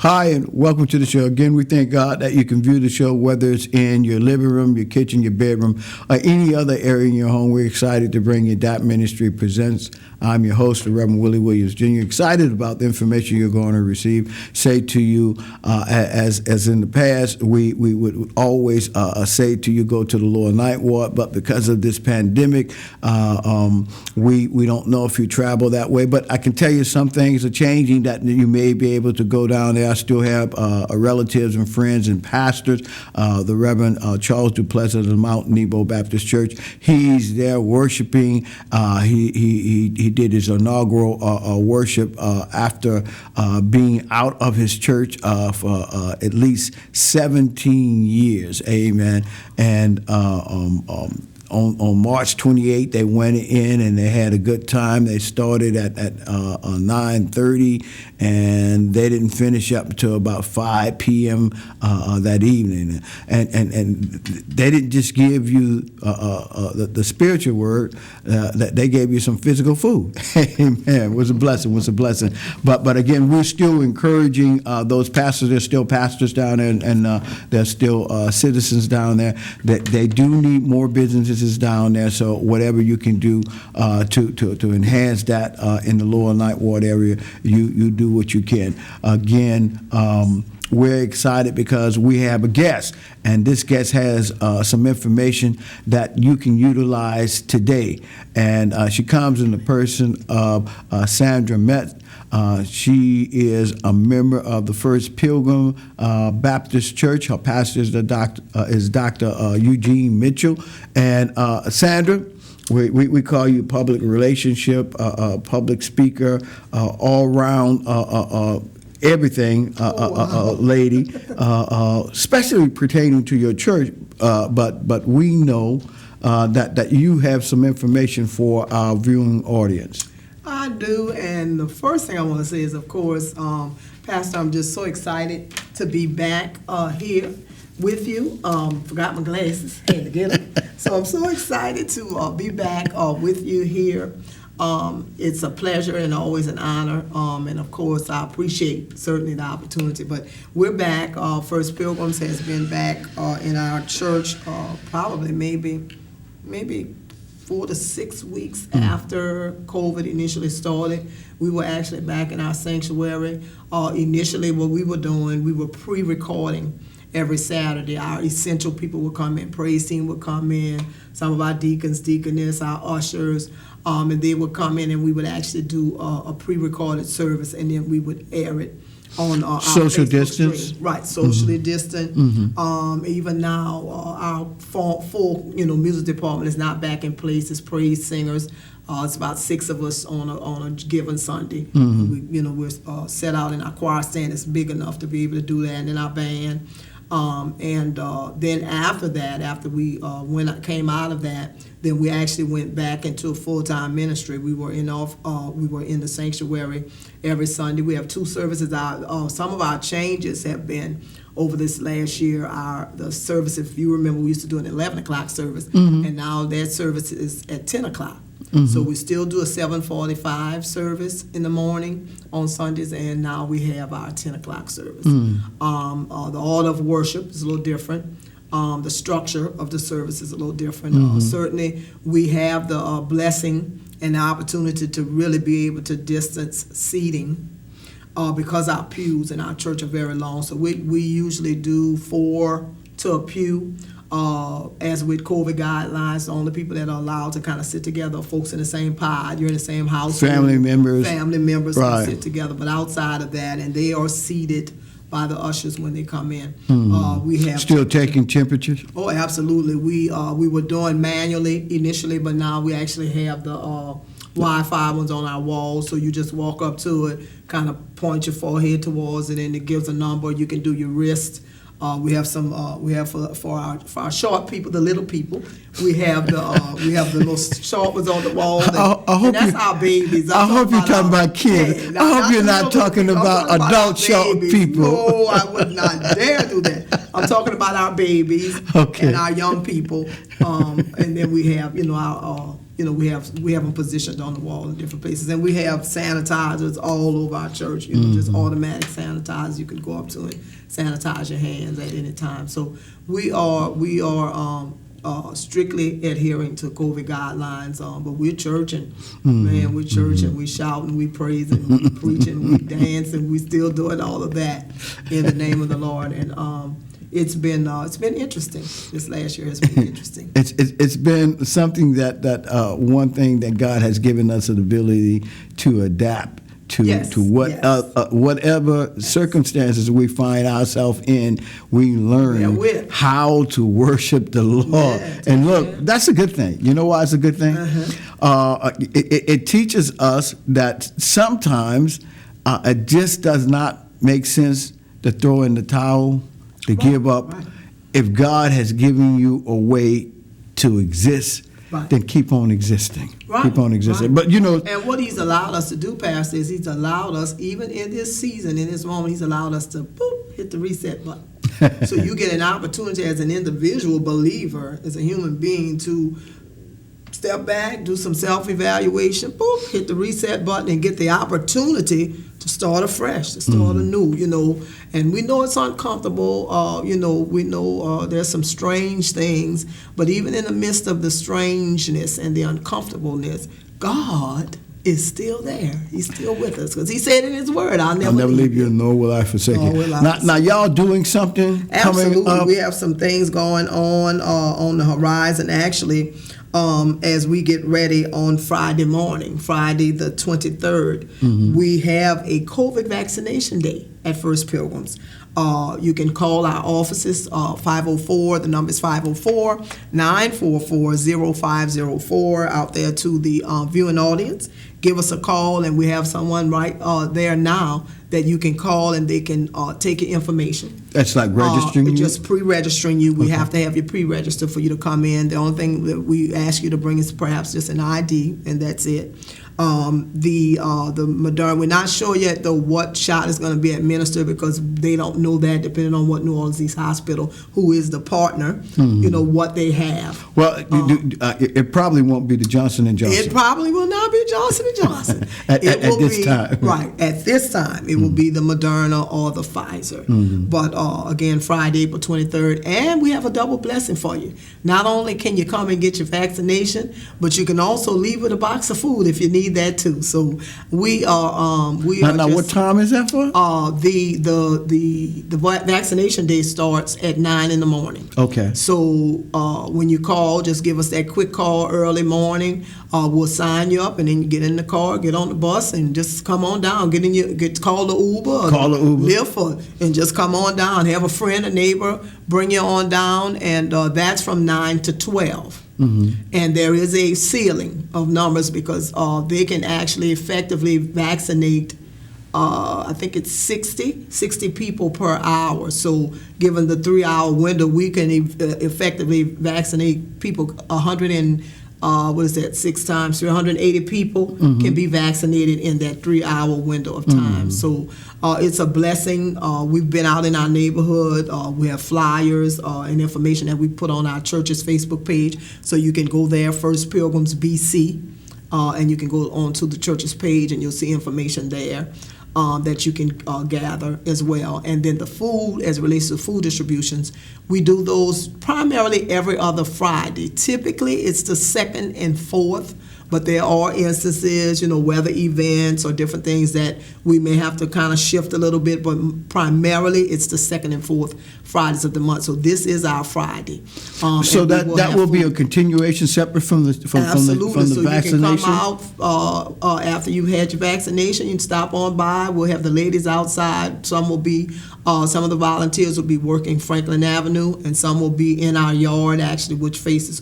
Hi, and welcome to the show. Again, we thank God that you can view the show, whether it's in your living room, your kitchen, your bedroom, or any other area in your home. We're excited to bring you DAP Ministry Presents. I'm your host, the Reverend Willie Williams Jr. Excited about the information you're going to receive. Say to you, as in the past, we would always say to you, go to the lower night ward, but because of this pandemic, we don't know if you travel that way. But I can tell you some things are changing that you may be able to go down there. I still have relatives and friends and pastors. The Reverend Charles Duplessis of the Mount Nebo Baptist Church. He's there worshiping. He did his inaugural worship after being out of his church for at least 17 years. Amen. And on March 28th, they went in and they had a good time. They started at 9:30, and they didn't finish up until about 5 p.m. That evening. And they didn't just give you the spiritual word; that they gave you some physical food. Amen. It was a blessing. But again, we're still encouraging those pastors. There's still pastors down there, and there's still citizens down there. That they do need more businesses down there, so whatever you can do to enhance that in the lower night ward area, you do what you can. Again, we're excited because we have a guest, and this guest has some information that you can utilize today. And she comes in the person of Sandra Metz. She is a member of the First Pilgrim Baptist Church. Her pastor is Dr. Eugene Mitchell. And Sandra, we call you public relationship, public speaker, all-round everything, lady, especially pertaining to your church. But we know that you have some information for our viewing audience. I do, and the first thing I want to say is, of course, Pastor, I'm just so excited to be back here with you. Forgot my glasses, had to get them. So I'm so excited to be back with you here. It's a pleasure and always an honor, and of course I appreciate certainly the opportunity. But we're back. First Pilgrims has been back in our church probably maybe 4 to 6 weeks after COVID initially started. We were actually back in our sanctuary. Initially what we were doing, we were pre-recording every Saturday. Our essential people would come in, praise team would come in, some of our deacons, deaconess, our ushers, and they would come in and we would actually do a pre-recorded service, and then we would air it on our social Facebook distance stream. Right, socially distant. Even now, our full music department is not back in place. It's praise singers. It's about 6 of us on a given Sunday. We're set out in our choir stand. It's big enough to be able to do that, and in our band. Then after that, after we came out of that, then we actually went back into a full-time ministry. We were in the sanctuary every Sunday. We have 2 services. Some of our changes have been over this last year. The service, if you remember, we used to do an 11 o'clock service, and now that service is at 10 o'clock. So we still do a 7:45 service in the morning on Sundays, and now we have our 10 o'clock service. The order of worship is a little different. The structure of the service is a little different. Certainly, we have the blessing and the opportunity to really be able to distance seating because our pews in our church are very long. So we usually do 4 to a pew. As with COVID guidelines, the only people that are allowed to kind of sit together are folks in the same pod. You're in the same house. Family members can sit together. But outside of that, and they are seated by the ushers when they come in. We have still taking temperatures. Oh, absolutely. We were doing manually initially, but now we actually have the Wi-Fi ones on our walls. So you just walk up to it, kind of point your forehead towards it, and it gives a number. You can do your wrist. We have some. We have for our short people, the little people. We have the little short ones on the wall. I hope that's our babies. I hope you're talking about kids. I hope you're not talking about adult short people. No, I would not dare do that. I'm talking about our babies and our young people. And then we have our we have them positioned on the wall in different places, and we have sanitizers all over our church. Just automatic sanitizers you can go up to and sanitize your hands at any time. So we are strictly adhering to COVID guidelines. But we're churching, man. We're churching. We shouting. We praising. We preaching. We dancing. We still doing all of that in the name of the Lord. And it's been interesting. This last year has been interesting. It's been something that one thing that God has given us an ability to adapt to whatever circumstances we find ourselves in. We learn how to worship the Lord. And look, that's a good thing. You know why it's a good thing? It teaches us that sometimes it just does not make sense to throw in the towel, to give up. If God has given you a way to exist, then keep on existing. Keep on existing. But and what He's allowed us to do, Pastor, is He's allowed us, even in this season, in this moment, He's allowed us to hit the reset button. So you get an opportunity as an individual believer, as a human being, to step back, do some self-evaluation, hit the reset button, and get the opportunity to start afresh, to start anew, And we know it's uncomfortable. We know there's some strange things, but even in the midst of the strangeness and the uncomfortableness, God is still there. He's still with us, because He said in His Word, I'll never leave you, nor will I forsake you. Now, y'all doing something Absolutely. coming up? We have some things going on the horizon, actually. As we get ready on Friday morning, Friday the 23rd, we have a COVID vaccination day at First Pilgrims. You can call our offices, 504, the number is 504-944-0504, out there to the viewing audience. Give us a call, and we have someone right there now that you can call, and they can take your information. That's like registering you? Just pre-registering you. We have to have you pre-registered for you to come in. The only thing that we ask you to bring is perhaps just an ID, and that's it. The Moderna, we're not sure yet though what shot is going to be administered, because they don't know that, depending on what New Orleans East Hospital, who is the partner, what they have. Well, it probably won't be the Johnson & Johnson. It probably will not be Johnson & Johnson. at this time. Right, at this time, it will be the Moderna or the Pfizer. But again, Friday, April 23rd, and we have a double blessing for you. Not only can you come and get your vaccination, but you can also leave with a box of food if you need that too. So we are now what time is that for? The vaccination day starts at 9 in the morning. Okay. So when you call, just give us that quick call early morning. We'll sign you up, and then you get in the car, get on the bus, and just come on down. Call the Uber, Lyft, and just come on down. Have a friend, a neighbor, bring you on down, and that's from 9 to 12. And there is a ceiling of numbers, because they can actually effectively vaccinate, I think it's 60 people per hour. So given the 3-hour window, we can effectively vaccinate people 6 times 380 people can be vaccinated in that 3-hour window of time. So it's a blessing. We've been out in our neighborhood. We have flyers and information that we put on our church's Facebook page, so you can go there, First Pilgrims BC, and you can go on to the church's page, and you'll see information there that you can gather as well. And then the food, as it relates to food distributions, we do those primarily every other Friday. Typically, it's the 2nd and 4th, but there are instances, weather events or different things that we may have to kind of shift a little bit, but primarily it's the 2nd and 4th Fridays of the month. So this is our Friday. So that will be a continuation separate from the vaccination? So you can come out after you've had your vaccination. You can stop on by. We'll have the ladies outside. Some will be, some of the volunteers will be working Franklin Avenue, and some will be in our yard, actually, which faces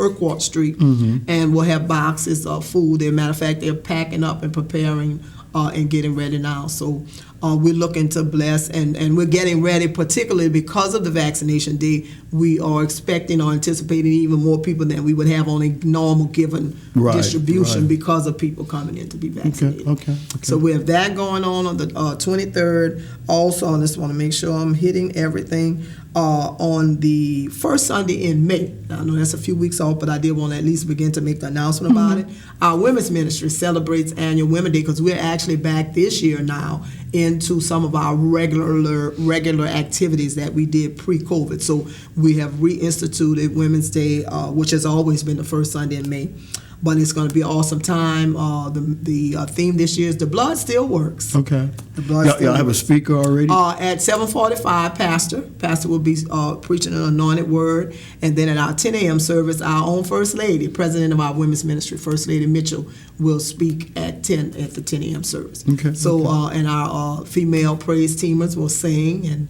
Urquhart Street. And we'll have boxes of food. As a matter of fact, they're packing up and preparing and getting ready now. So we're looking to bless, and we're getting ready, particularly because of the vaccination day. We are expecting or anticipating even more people than we would have on a normal given distribution because of people coming in to be vaccinated. Okay. So we have that going on the 23rd. Also, I just want to make sure I'm hitting everything. on the first Sunday in May. Now, I know that's a few weeks off, but I did want to at least begin to make the announcement about it. Our women's ministry celebrates annual Women's Day because we're actually back this year now into some of our regular activities that we did pre-COVID. So we have reinstituted Women's Day, which has always been the first Sunday in May. But it's going to be an awesome time. The theme this year is "The Blood Still Works." Okay. The blood Y'all still have a works. speaker already? At 7:45, Pastor will be preaching an anointed word, and then at our 10 a.m. service, our own First Lady, President of our Women's Ministry, First Lady Mitchell, will speak at the 10 a.m. service. Okay. So and our female praise teamers will sing, and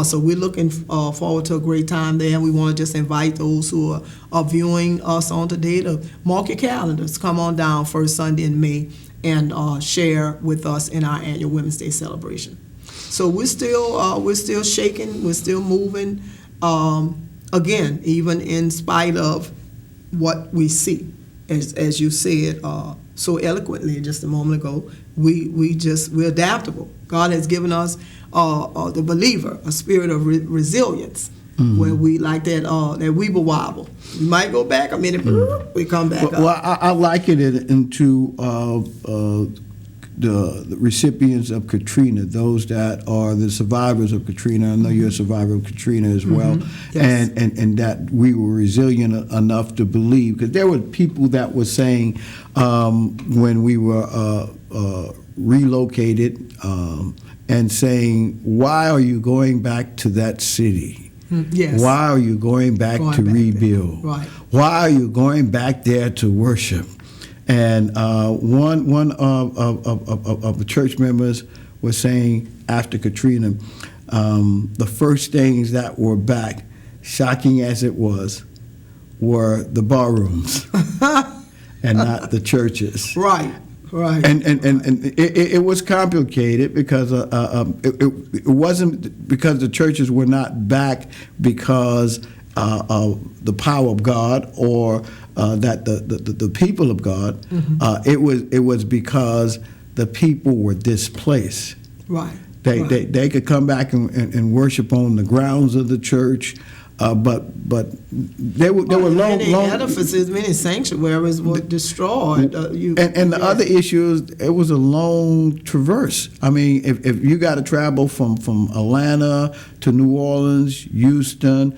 so we're looking forward to a great time there. And we want to just invite those who are viewing us on today to mark your calendars. Come on down first Sunday in May and share with us in our annual Women's Day celebration. So we're still shaking, we're still moving. Again, even in spite of what we see, as you said so eloquently just a moment ago, we're adaptable. God has given us the believer a spirit of resilience. Where we like that weeble wobble. We might go back a minute, we come back up. Well, I liken it into the recipients of Katrina, those that are the survivors of Katrina. I know you're a survivor of Katrina as well. Yes. And that we were resilient enough to believe, because there were people that were saying when we were relocated and saying, why are you going back to that city? Yes. Why are you going back to rebuild? Right. Why are you going back there to worship? And one of the church members was saying after Katrina, the first things that were back, shocking as it was, were the bar rooms and not the churches. Right. Right. And it was complicated because it wasn't because the churches were not back because of the power of God or that the people of God. It was because the people were displaced. Right. They could come back and worship on the grounds of the church. But there were many long edifices, many sanctuaries were destroyed. And the other issue is it was a long traverse. I mean, if you got to travel from Atlanta to New Orleans, Houston,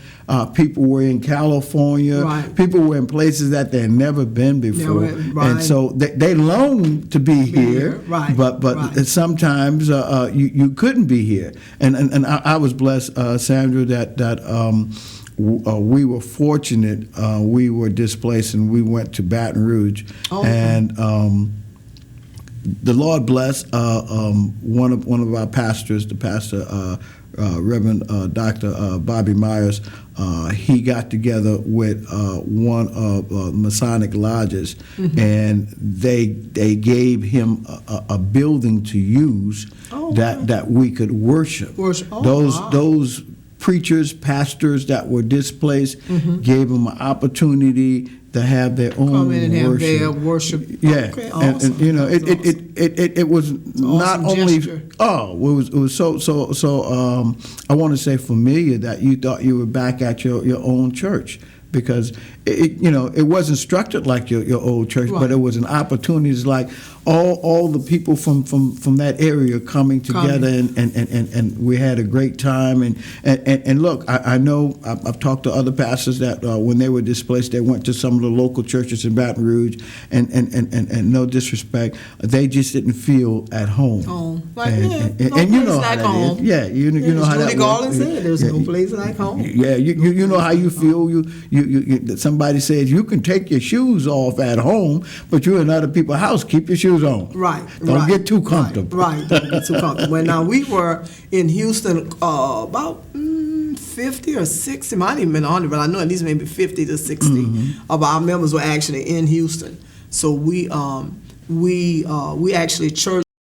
people were in California, right. People were in places that they had never been before, right. And so they longed to be here, right. but right. sometimes you couldn't be here. And I was blessed, Sandra, that. We were fortunate. We were displaced, and we went to Baton Rouge, and the Lord blessed one of our pastors, the pastor, Reverend Dr. Bobby Myers. He got together with one of Masonic lodges, and they gave him a building to use that we could worship. Those preachers, pastors that were displaced, gave them an opportunity to have their own come in and worship. have their worship. Yeah, Okay, awesome. and you know, it was not awesome only gesture. it was so I want to say familiar that you thought you were back at your own church, because it wasn't structured like your old church, right. but it was an opportunity. It's like all the people from that area coming together, and we had a great time. And look, I know I've talked to other pastors that when they were displaced, they went to some of the local churches in Baton Rouge, and no disrespect, they just didn't feel at home. Like, and no you know place how like that home. is. Yeah, you know how that Judy works. Garland said, "There's no place like home." Yeah, you know how you feel. You somebody says you can take your shoes off at home, but you're in other people's house. Keep your shoes on. Right. Don't get too comfortable. Right. Don't get too comfortable. Well, now we were in Houston about 50 or 60, might even been 100, but I know at least maybe 50 to 60 of our members were actually in Houston. So we actually